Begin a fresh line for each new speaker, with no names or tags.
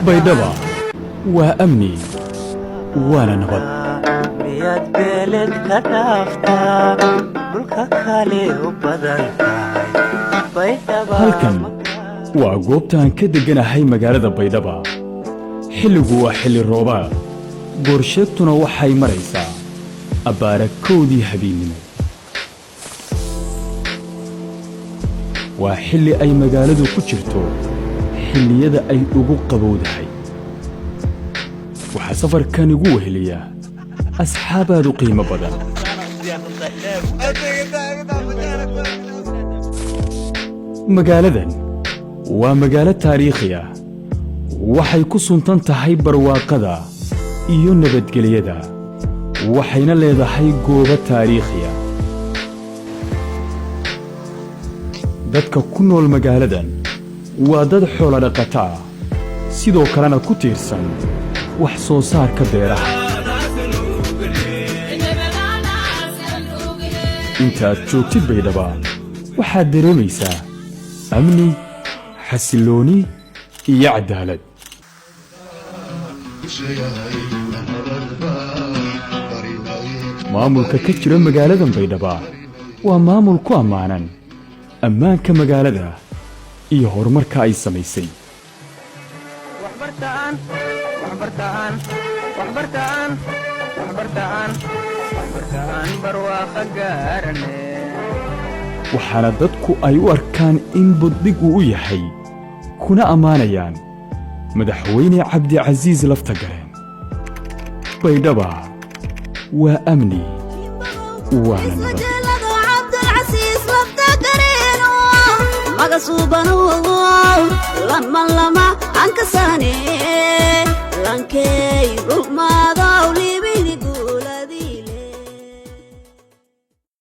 baydhaba waa amni waana nabad.
miyaad beeled ka dhaaftaa dhulka kale u badan tahay baydhaba.
halkan waa goobtaan ka degganahay magaalada baydhaba. xilligu waa xilli roobaad, goorsheegtuna waxay maraysaa abbaara kowdii habeennimo. waa xilli ay magaaladu ku jirto xilliyada ay ugu qabowdahay. waxaa safarkan igu weheliya asxaabaad u qiimo badan. magaaladan waa magaalo taariikhi ah, waxay ku suntan tahay barwaaqada iyo nabadgelyada, waxayna leedahay goobo taariikhi ah. dadka ku nool magaaladan waa dad xoolo dhaqato ah, sidoo kalena ku tiirsan wax soo saarka beeraha. intaad joogtid baydhaba waxaad dareemaysaa amni, xasillooni iyo cadaalad. maamulka ka jira magaaladan baydhaba waa maamul ku ammaanan ammaanka magaalada iyo horumarka ay samaysay. waxaana dadku ay u arkaan in buddigu u yahay, kuna ammaanayaan madaxweyne cabdicasiis laftagareen. baydhaba waa amni waana nabad.
magasuubanu lama